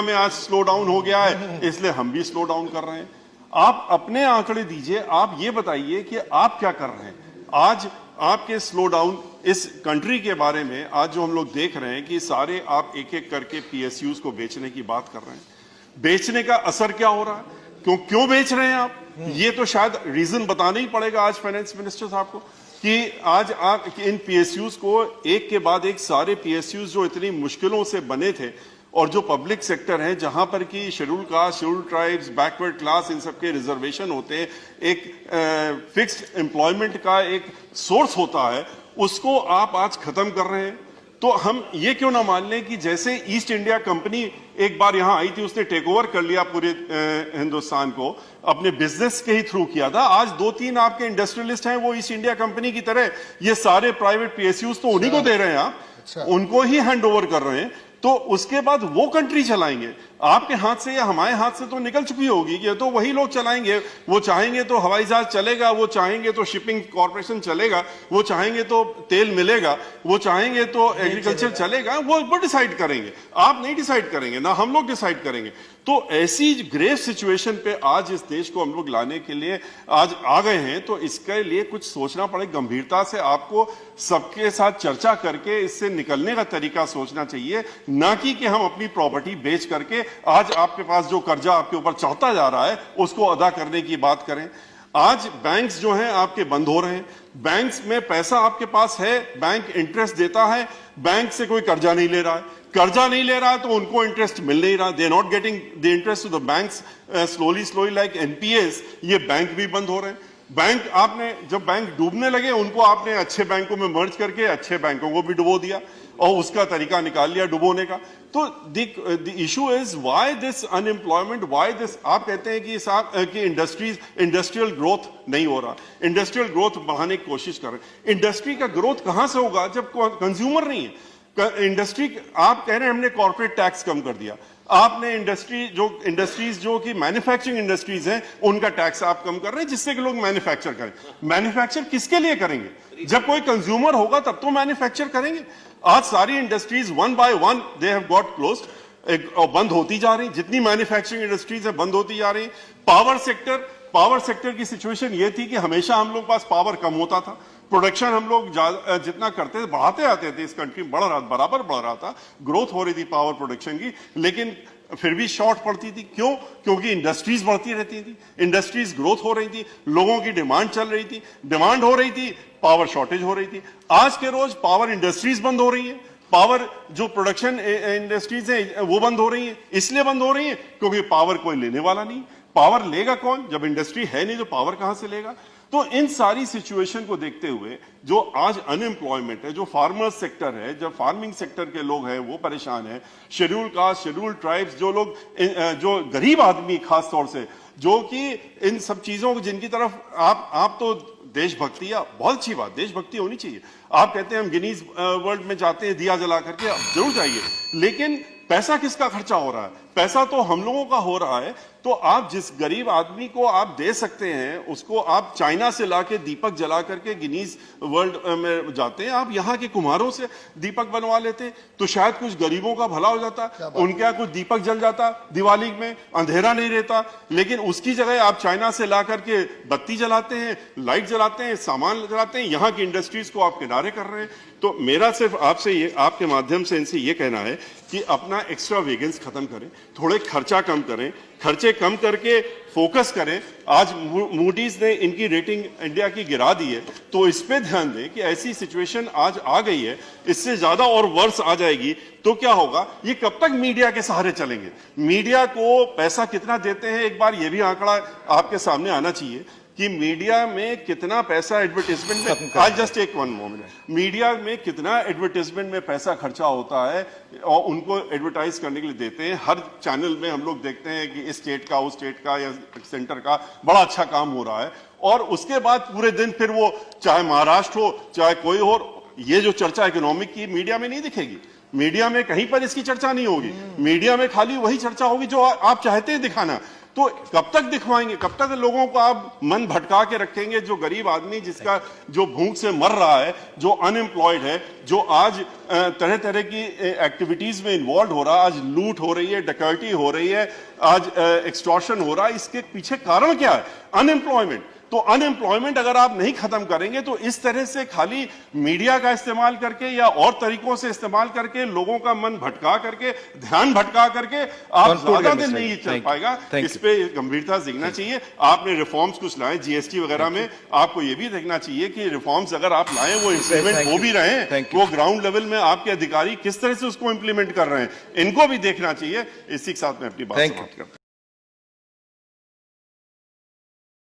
में आज slow down हो गया है, इसलिए हम भी स्लो डाउन कर रहे हैं। आप अपने आंकड़े दीजिए, आप ये बताइए कि आप क्या कर रहे हैं। आज आपके स्लो डाउन इस कंट्री के बारे में आज जो हम लोग देख रहे हैं कि सारे आप एक एक करके पीएसयूज को बेचने की बात कर रहे हैं। बेचने का असर क्या हो रहा है, क्यों बेच रहे हैं आप, ये तो शायद रीजन बताना ही पड़ेगा आज फाइनेंस मिनिस्टर साहब को कि आज आप इन पीएसयूज को एक के बाद एक सारे पीएसयूज जो इतनी मुश्किलों से बने थे और जो पब्लिक सेक्टर है जहां पर कि schedule caste, schedule tribes, backward class, इन सबके रिजर्वेशन होते हैं, एक फिक्स्ड एम्प्लॉयमेंट का एक सोर्स होता है, उसको आप आज खत्म कर रहे हैं। तो हम ये क्यों ना मान लें कि जैसे ईस्ट इंडिया कंपनी एक बार यहां आई थी, उसने टेक ओवर कर लिया पूरे हिंदुस्तान को, अपने बिजनेस के ही थ्रू किया था। आज 2-3 आपके इंडस्ट्रियलिस्ट हैं, वो ईस्ट इंडिया कंपनी की तरह ये सारे प्राइवेट पीएसयूज तो उन्हीं को दे रहे हैं, आप उनको ही हैंड ओवर कर रहे हैं। तो उसके बाद वो कंट्री चलाएंगे, आपके हाथ से या हमारे हाथ से तो निकल चुकी होगी कि तो वही लोग चलाएंगे। वो चाहेंगे तो हवाई जहाज चलेगा, वो चाहेंगे तो शिपिंग कॉर्पोरेशन चलेगा, वो चाहेंगे तो तेल मिलेगा, वो चाहेंगे तो एग्रीकल्चर चलेगा, वो डिसाइड करेंगे। आप नहीं डिसाइड करेंगे, ना हम लोग डिसाइड करेंगे। तो ऐसी ग्रेव सिचुएशन पे आज इस देश को हम लोग लाने के लिए आज आ गए हैं। तो इसके लिए कुछ सोचना पड़े, गंभीरता से आपको सबके साथ चर्चा करके इससे निकलने का तरीका सोचना चाहिए, ना कि हम अपनी प्रॉपर्टी बेच करके आज आपके पास जो कर्जा आपके ऊपर चढ़ता जा रहा है उसको अदा करने की बात करें। आज बैंक्स जो हैं आपके बंद हो रहे हैं, बैंक्स में पैसा आपके पास है, बैंक इंटरेस्ट देता है, बैंक से कोई कर्जा नहीं ले रहा है, कर्जा नहीं ले रहा है तो उनको इंटरेस्ट मिल नहीं रहा, they are not getting the interest to the banks slowly like NPS. ये बैंक भी बंद हो रहे हैं। बैंक आपने जब बैंक डूबने लगे उनको आपने अच्छे बैंकों में मर्ज करके अच्छे बैंकों को भी डुबो दिया और उसका तरीका निकाल लिया डुबोने का। तो the issue is why this unemployment, why this. आप कहते हैं कि इंडस्ट्रियल ग्रोथ नहीं हो रहा, इंडस्ट्रियल ग्रोथ बढ़ाने की कोशिश कर रहे हैं। इंडस्ट्री का ग्रोथ कहां से होगा जब कंज्यूमर नहीं है। इंडस्ट्री, आप कह रहे हैं हमने कॉर्पोरेट टैक्स कम कर दिया, आपने इंडस्ट्रीज जो कि मैन्युफैक्चरिंग इंडस्ट्रीज हैं उनका टैक्स आप कम कर रहे हैं जिससे कि लोग मैन्युफैक्चर करें। मैन्युफैक्चर किसके लिए करेंगे, जब कोई कंज्यूमर होगा तब तो मैन्युफैक्चर करेंगे। आज सारी industries one by one they have got closed, बंद होती जा रही, जितनी मैन्युफैक्चरिंग इंडस्ट्रीज है बंद होती जा रही। पावर सेक्टर की सिचुएशन ये थी कि हमेशा हम लोग पास पावर कम होता था, प्रोडक्शन हम लोग जितना करते थे बढ़ाते आते थे, इस कंट्री में बराबर बढ़ रहा था, ग्रोथ हो रही थी पावर प्रोडक्शन की, लेकिन फिर भी शॉर्ट पड़ती थी। क्यों? क्योंकि इंडस्ट्रीज बढ़ती रहती थी, इंडस्ट्रीज ग्रोथ हो रही थी, लोगों की डिमांड चल रही थी, डिमांड हो रही थी, पावर शॉर्टेज हो रही थी। आज के रोज पावर इंडस्ट्रीज बंद हो रही है, पावर जो प्रोडक्शन इंडस्ट्रीज है वो बंद हो रही है। इसलिए बंद हो रही है क्योंकि पावर कोई लेने वाला नहीं। पावर लेगा कौन जब इंडस्ट्री है नहीं, तो पावर कहां से लेगा। तो इन सारी सिचुएशन को देखते हुए जो आज अनएम्प्लॉयमेंट है, जो फार्मर सेक्टर है, जब फार्मिंग सेक्टर के लोग हैं वो परेशान है, शेड्यूल कास्ट, शेड्यूल ट्राइब्स, जो लोग जो गरीब आदमी खास तौर से जो कि इन सब चीजों को जिनकी तरफ आप तो देशभक्ति, बहुत अच्छी बात, देशभक्ति होनी चाहिए। आप कहते हैं हम गिनीज वर्ल्ड में जाते हैं दिया जला करके, जरूर जाइए, लेकिन पैसा किसका खर्चा हो रहा है? पैसा तो हम लोगों का हो रहा है। तो आप जिस गरीब आदमी को आप दे सकते हैं उसको आप चाइना से लाके दीपक जला करके गिनीज वर्ल्ड में जाते हैं, आप यहाँ के कुम्हारों से दीपक बनवा लेते तो शायद कुछ गरीबों का भला हो जाता, उनके यहाँ कुछ दीपक जल जाता, दिवाली में अंधेरा नहीं रहता। लेकिन उसकी जगह आप चाइना से ला करके बत्ती जलाते हैं, लाइट जलाते हैं, सामान जलाते हैं, यहाँ की इंडस्ट्रीज को आप किनारे कर रहे हैं। तो मेरा सिर्फ आपसे ये, आपके माध्यम से इनसे ये कहना है कि अपना एक्स्ट्रा वेगन्स खत्म करें, थोड़े खर्चा कम करें, खर्चे कम करके फोकस करें। आज मूडीज ने इनकी रेटिंग इंडिया की गिरा दी है, तो इस पे ध्यान दें कि ऐसी सिचुएशन आज आ गई है, इससे ज्यादा और वर्ष आ जाएगी तो क्या होगा। ये कब तक मीडिया के सहारे चलेंगे? मीडिया को पैसा कितना देते हैं, एक बार ये भी आंकड़ा आपके सामने आना चाहिए कि मीडिया में कितना पैसा एडवर्टाइजमेंट में, आज जस्ट एक वन मोमेंट, मीडिया में कितना एडवर्टाइजमेंट में पैसा खर्चा होता है और उनको एडवर्टाइज करने के लिए देते हैं। हर चैनल में हम लोग देखते हैं कि इस स्टेट का, उस स्टेट का या सेंटर का बड़ा अच्छा काम हो रहा है, और उसके बाद पूरे दिन फिर वो चाहे महाराष्ट्र हो चाहे कोई हो, ये जो चर्चा इकोनॉमिक की मीडिया में नहीं दिखेगी। मीडिया में कहीं पर इसकी चर्चा नहीं होगी, मीडिया में खाली वही चर्चा होगी जो आप चाहते हैं दिखाना। तो कब तक दिखवाएंगे, कब तक लोगों को आप मन भटका के रखेंगे? जो गरीब आदमी जिसका जो भूख से मर रहा है, जो अनएम्प्लॉयड है, जो आज तरह तरह की एक्टिविटीज में इन्वॉल्व हो रहा है, आज लूट हो रही है, डकैती हो रही है, आज एक्सटॉर्शन हो रहा है, इसके पीछे कारण क्या है? अनएम्प्लॉयमेंट। तो अनएम्प्लॉयमेंट अगर आप नहीं खत्म करेंगे तो इस तरह से खाली मीडिया का इस्तेमाल करके या और तरीकों से इस्तेमाल करके लोगों का मन भटका करके, ध्यान भटका करके आप ज्यादा दिन नहीं चल पाएगा। इस पे गंभीरता से देखना चाहिए। आपने रिफॉर्म्स कुछ लाए जीएसटी वगैरह में, आपको ये भी देखना चाहिए कि रिफॉर्म्स अगर आप लाए वो इंप्लीमेंट हो भी रहे हैं, वो ग्राउंड लेवल में आपके अधिकारी किस तरह से उसको इंप्लीमेंट कर रहे हैं, इनको भी देखना चाहिए। इसी के साथ में अपनी बात समाप्त करता हूं।